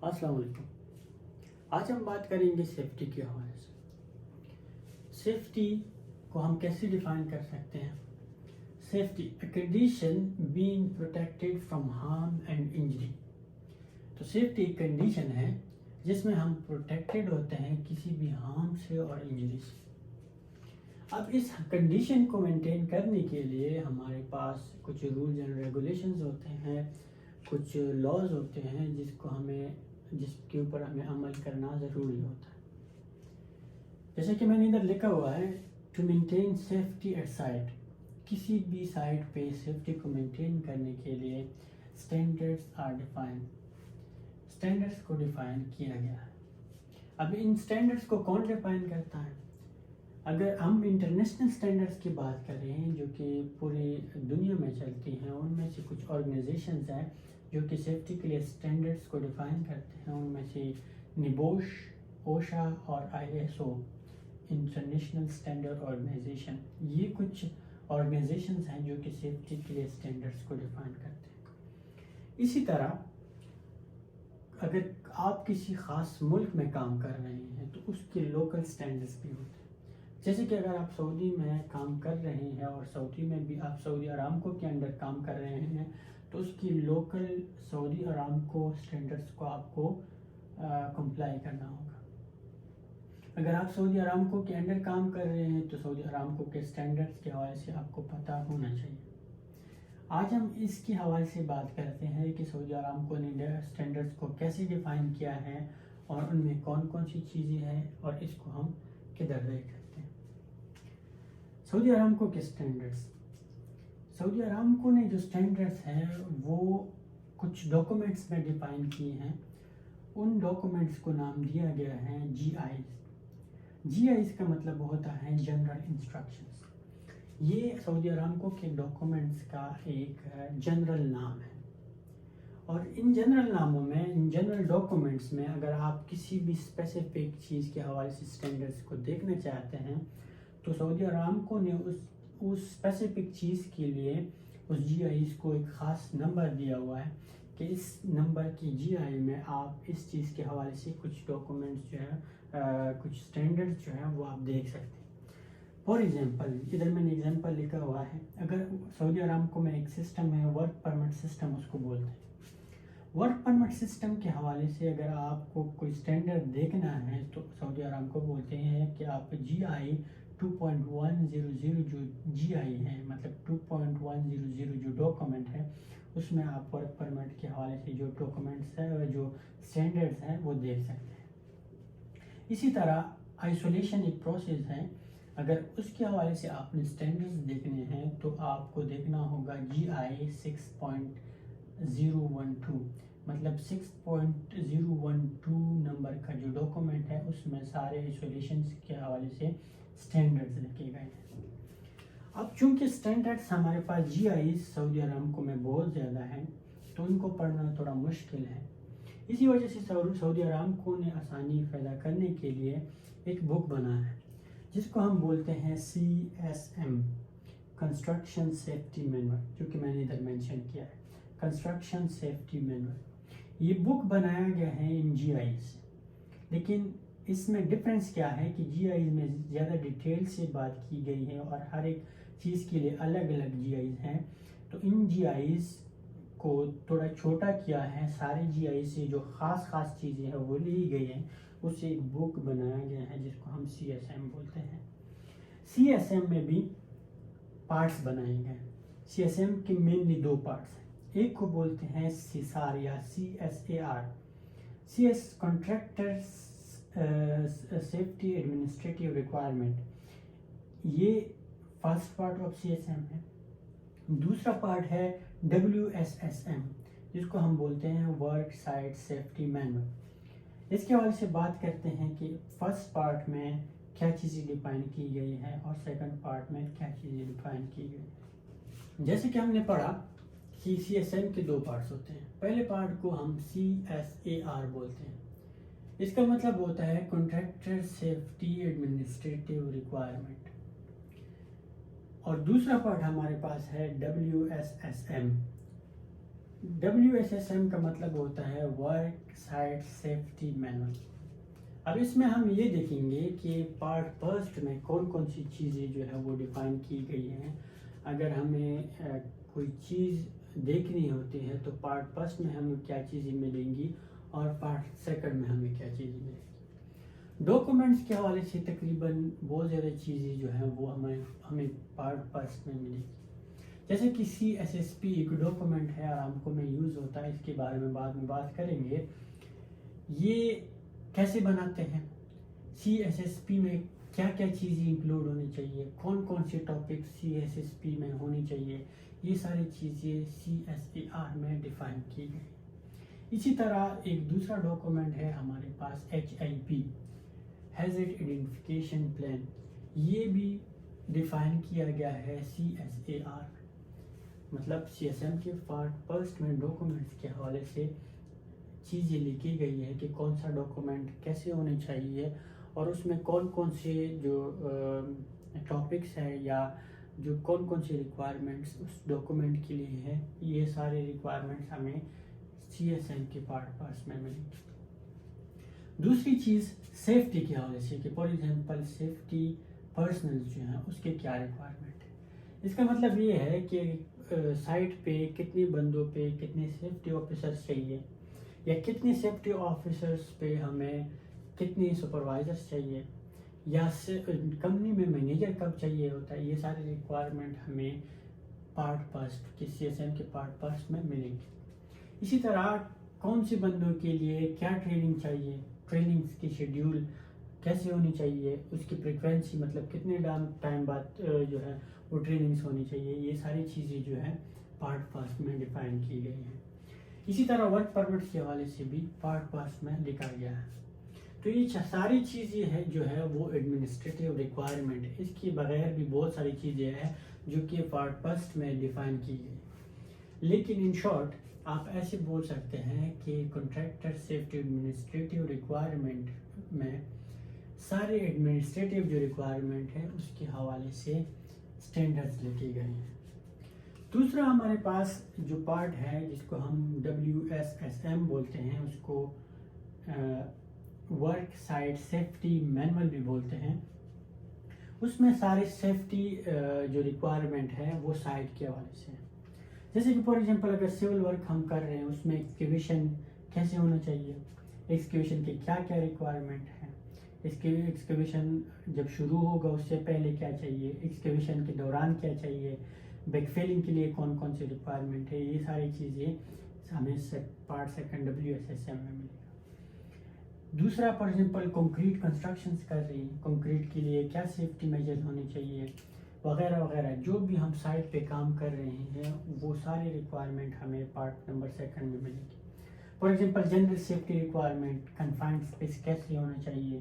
السلام علیکم. آج ہم بات کریں گے سیفٹی کے حوالے سے. سیفٹی کو ہم کیسے ڈیفائن کر سکتے ہیں؟ Safety a condition being protected from harm and injury. تو سیفٹی ایک کنڈیشن ہے جس میں ہم پروٹیکٹیڈ ہوتے ہیں کسی بھی ہارم سے اور انجری سے. اب اس کنڈیشن کو مینٹین کرنے کے لیے ہمارے پاس کچھ رولز اینڈ ریگولیشنز ہوتے ہیں، کچھ لاز ہوتے ہیں جس کے اوپر ہمیں عمل کرنا ضروری ہوتا ہے. جیسے کہ میں نے ادھر لکھا ہوا ہے to maintain safety at site. کسی بھی سائٹ پہ سیفٹی کو مینٹین کرنے کے لیے اسٹینڈرڈس آر ڈیفائن. اسٹینڈرڈس کو ڈیفائن کیا گیا ہے. اب ان اسٹینڈرڈس کو کون ڈیفائن کرتا ہے؟ اگر ہم انٹرنیشنل اسٹینڈرڈس کی بات کریں جو کہ پوری دنیا میں چلتی ہیں، ان میں سے کچھ آرگنائزیشنز ہیں جو کہ سیفٹی کے لیے اسٹینڈرڈس کو ڈیفائن کرتے ہیں. ان میں سے نبوش، اوشا اور ISO انٹرنیشنل اسٹینڈرڈ آرگنائزیشن، یہ کچھ آرگنائزیشنز ہیں جو کہ سیفٹی کے لیے اسٹینڈرڈس کو ڈیفائن کرتے ہیں. اسی طرح اگر آپ کسی خاص ملک میں کام کر رہے ہیں تو اس کے لوکل اسٹینڈرڈس بھی ہوتے ہیں. جیسے کہ اگر آپ سعودی میں کام کر رہے ہیں اور سعودی میں بھی آپ سعودی ارامکو کے انڈر کام کر رہے ہیں تو اس کی لوکل سعودی ارامکو اسٹینڈرڈس کو آپ کو کمپلائی کرنا ہوگا. اگر آپ سعودی ارامکو کے انڈر کام کر رہے ہیں تو سعودی ارامکو کے اسٹینڈرڈس کے حوالے سے آپ کو پتہ ہونا چاہیے. آج ہم اس کے حوالے سے بات کرتے ہیں کہ سعودی ارامکو نے اسٹینڈرڈس کو کیسے ڈیفائن کیا ہے اور ان میں کون کون سی چیزیں ہیں اور اس کو ہم کدھر دیکھ سکتے ہیں. سعودی ارامکو کے اسٹینڈرڈس. سعودی ارامکو نے جو اسٹینڈرڈس ہیں وہ کچھ ڈاکومنٹس میں ڈیفائن کیے ہیں. ان ڈاکومنٹس کو نام دیا گیا ہے GIs. GIs کا مطلب ہوتا ہے جنرل انسٹرکشنز. یہ سعودی ارامکو کے ڈاکومنٹس کا ایک جنرل نام ہے. اور ان جنرل ناموں میں، ان جنرل ڈاکومنٹس میں اگر آپ کسی بھی اسپیسیفک چیز کے حوالے سے اسٹینڈرڈس کو دیکھنا چاہتے ہیں تو سعودی ارامکو نے اس اسپیسیفک چیز کے لیے اس GIs کو ایک خاص نمبر دیا ہوا ہے کہ اس نمبر کی GI میں آپ اس چیز کے حوالے سے کچھ ڈاکومنٹس جو ہے کچھ اسٹینڈرڈس جو ہیں وہ آپ دیکھ سکتے ہیں. فار ایگزامپل ادھر میں نے ایگزامپل لکھا ہوا ہے. اگر سعودی ارامکو میں ایک سسٹم ہے ورک پرمٹ سسٹم اس کو بولتے ہیں. ورک پرمٹ سسٹم کے حوالے سے اگر آپ کو کوئی اسٹینڈرڈ دیکھنا ہے تو سعودی ارامکو بولتے ہیں کہ آپ GI 2.100 جو GI ہے، مطلب 2.100 جو ڈاکومنٹ ہے اس میں آپ ورک پرمٹ کے حوالے سے جو ڈاکومنٹس ہیں، جو اسٹینڈرڈس ہیں وہ دیکھ سکتے ہیں. اسی طرح آئسولیشن ایک پروسیس ہے. اگر اس کے حوالے سے آپ نے اسٹینڈرڈس دیکھنے ہیں تو آپ کو دیکھنا ہوگا GI 6.012، مطلب 6.012 نمبر کا جو ڈاکومنٹ ہے اس میں سارے آئسولیشنز کے حوالے سے اسٹینڈرڈس لکھے گئے ہیں. اب چونکہ اسٹینڈرڈس ہمارے پاس GIs سعودی ارامکو میں بہت زیادہ ہیں تو ان کو پڑھنا تھوڑا مشکل ہے. اسی وجہ سے سعودی ارامکو نے آسانی پیدا کرنے کے لیے ایک بک بنا ہے جس کو ہم بولتے ہیں CSM، کنسٹرکشن سیفٹی مینول، جو کہ میں نے ادھر مینشن کیا ہے، کنسٹرکشن سیفٹی مینول. یہ بک بنایا گیا ہے ان GIs سے. لیکن اس میں ڈفرینس کیا ہے کہ GIs میں زیادہ ڈیٹیل سے بات کی گئی ہے اور ہر ایک چیز کے لیے الگ الگ GIs ہیں. تو ان GIs کو تھوڑا چھوٹا کیا ہے. سارے GI سے جو خاص چیزیں ہیں وہ لی گئی ہیں، اسے ایک بک بنایا گیا ہے جس کو ہم CSM بولتے ہیں. CSM میں بھی پارٹس بنائے گئے ہیں. CSM کے مینلی 2 پارٹس ہیں. ایک کو بولتے ہیں CSAR یا CSAR، contractor safety administrative requirement. یہ فرسٹ پارٹ آف CSM ہے. دوسرا پارٹ ہے WSSM جس کو ہم بولتے ہیں ورک سائٹ سیفٹی مینول. اس کے حوالے سے بات کرتے ہیں کہ فرسٹ پارٹ میں کیا چیزیں ڈیفائن کی گئی ہے اور سیکنڈ پارٹ میں کیا چیزیں ڈیفائن کی گئی ہیں. جیسے کہ ہم نے پڑھا کہ CSM کے 2 پارٹس ہوتے ہیں. پہلے پارٹ کو ہم CSAR بولتے ہیں. اس کا مطلب ہوتا ہے کنٹریکٹر سیفٹی ایڈمنسٹریٹو ریکوائرمنٹ. اور دوسرا پارٹ ہمارے پاس ہے WSSM WSSM کا مطلب ہوتا ہے ورک سائٹ سیفٹی مینول. اب اس میں ہم یہ دیکھیں گے کہ پارٹ فرسٹ میں کون کون سی چیزیں جو ہے وہ ڈیفائن کی گئی ہیں. اگر ہمیں کوئی چیز دیکھنی ہوتی ہے تو پارٹ فرسٹ میں ہمیں کیا چیزیں ملیں گی اور پارٹ سیکنڈ میں ہمیں کیا چیزیں ملیں گی. ڈاکومنٹس کے حوالے سے تقریباً بہت زیادہ چیزیں جو ہیں وہ ہمیں پارٹ فرسٹ میں ملیں گی. جیسے کہ CSSP ایک ڈاکومنٹ ہے اور ہم کو میں یوز ہوتا ہے, اس کے بارے میں بعد میں بات کریں گے. یہ کیسے بناتے ہیں, CSSP میں کیا کیا چیزیں انکلوڈ ہونی چاہیے, کون کون سے ٹاپک CSSP میں ہونی چاہیے, یہ ساری چیزیں CSAR میں ڈیفائن کی گئی. اسی طرح ایک دوسرا ڈاکومنٹ ہے ہمارے پاس HIP, ہیزارڈ آئیڈینٹیفیکیشن پلان. یہ بھی ڈیفائن کیا گیا ہے CSAR, مطلب CSM کے پارٹ فرسٹ میں ڈاکومنٹس کے حوالے سے چیزیں لکھی گئی ہے کہ کون سا ڈاکومنٹ کیسے ہونے چاہیے اور اس میں کون کون سے جو ٹاپکس ہیں یا جو کون سے ریکوائرمنٹس اس ڈاکومنٹ کے لیے ہیں, یہ سارے ریکوائرمنٹس ہمیں CSM کے پارٹ فرسٹ میں ملیں گے. دوسری چیز سیفٹی کے حوالے سے کہ فار ایگزامپل سیفٹی پرسنل جو ہیں اس کے کیا ریکوائرمنٹ ہے. اس کا مطلب یہ ہے کہ سائٹ پہ کتنے بندوں پہ کتنے سیفٹی آفیسرز چاہیے, یا کتنے سیفٹی آفیسرز پہ ہمیں کتنے سپروائزرز چاہیے, یا کمپنی میں مینیجر کب چاہیے ہوتا ہے. یہ سارے ریکوائرمنٹ ہمیں پارٹ فرسٹ کے CSM کے پارٹ فرسٹ میں ملیں گے. اسی طرح کون سے بندوں کے لیے کیا ٹریننگ چاہیے, ٹریننگز کی شیڈیول کیسے ہونی چاہیے, اس کی فریکوینسی مطلب کتنے ٹائم بعد جو ہے وہ ٹریننگز ہونی چاہیے. یہ ساری چیزیں جو ہے پارٹ فرسٹ میں ڈیفائن کی گئی ہیں. اسی طرح ورک پرمٹس کے حوالے سے بھی پارٹ فرسٹ میں لکھا گیا ہے. تو یہ ساری چیزیں ہیں جو ہے وہ ایڈمنسٹریٹو ریکوائرمنٹ ہے. اس کے بغیر بھی بہت ساری چیزیں ہیں جو کہ پارٹ فرسٹ میں ڈیفائن کی گئی. لیکن ان شارٹ آپ ایسے بول سکتے ہیں کہ کنٹریکٹر سیفٹی ایڈمنسٹریٹو ریکوائرمنٹ میں سارے ایڈمنسٹریٹو جو ریکوائرمنٹ ہے اس کے حوالے سے اسٹینڈرڈز لکھے گئے ہیں. دوسرا ہمارے پاس جو پارٹ ہے جس کو ہم WSSM بولتے ہیں, اس کو ورک سائٹ سیفٹی مینول بھی بولتے ہیں. اس میں سارے سیفٹی جو ریکوائرمنٹ ہے وہ سائٹ کے حوالے سے ہیں. جیسے کہ فار ایگزامپل اگر سول ورک ہم کر رہے ہیں اس میں ایکسکیویشن کیسے ہونا چاہیے, ایکسکیویشن کے کیا کیا ریکوائرمنٹ ہیں, ایکسکیویشن جب شروع ہوگا اس سے پہلے کیا چاہیے, ایکسکیویشن کے دوران کیا چاہیے, بیک فیلنگ کے لیے کون کون سے ریکوائرمنٹ ہے. یہ ساری چیزیں ہمیں پارٹ سیکنڈ WSSM میں ملے گا. دوسرا فار ایگزامپل کنکریٹ کنسٹرکشنز کر رہی ہیں, کنکریٹ کے لیے کیا سیفٹی میجرز ہونے چاہیے وغیرہ وغیرہ. جو بھی ہم سائٹ پہ کام کر رہے ہیں وہ سارے ریکوائرمنٹ ہمیں پارٹ نمبر سیکنڈ میں ملے گی. For example general safety requirement, confined space کیسے ہونا چاہیے,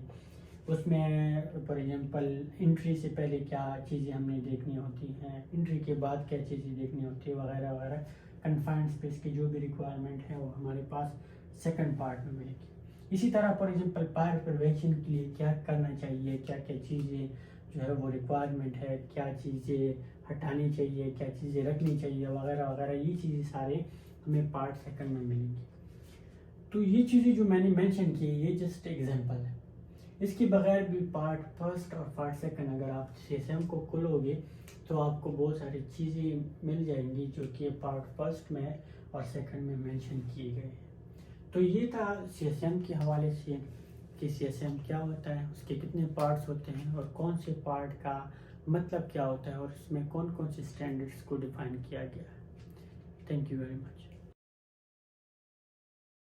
اس میں فار ایگزامپل انٹری سے پہلے کیا چیزیں ہم نے دیکھنی ہوتی ہیں, انٹری کے بعد کیا چیزیں دیکھنی ہوتی ہے وغیرہ وغیرہ. کنفائنڈ اسپیس کی جو بھی ریکوائرمنٹ ہے وہ ہمارے پاس سیکنڈ پارٹ میں ملے گی. اسی طرح فار ایگزامپل فائر پریونشن کے لیے کیا کرنا چاہیے, کیا کیا چیزیں جو ہے وہ ریکوائرمنٹ ہے, کیا چیزیں ہٹانی چاہیے, کیا چیزیں رکھنی چاہیے وغیرہ وغیرہ. یہ چیزیں سارے ہمیں پارٹ سیکنڈ میں ملیں گی. تو یہ چیزیں جو میں نے مینشن کی یہ جسٹ ایگزامپل ہے. اس کے بغیر بھی پارٹ فرسٹ اور پارٹ سیکنڈ اگر آپ CSM کو کھولو گے تو آپ کو بہت ساری چیزیں مل جائیں گی جو کہ پارٹ فرسٹ میں اور سیکنڈ میں مینشن کیے گئے ہیں. تو یہ تھا CSM کے حوالے سے کہ CSM کیا ہوتا ہے, اس کے کتنے پارٹس ہوتے ہیں اور کون سے پارٹ کا مطلب کیا ہوتا ہے اور اس میں کون کون سے اسٹینڈرڈس کو ڈیفائن کیا گیا ہے. Thank you very much.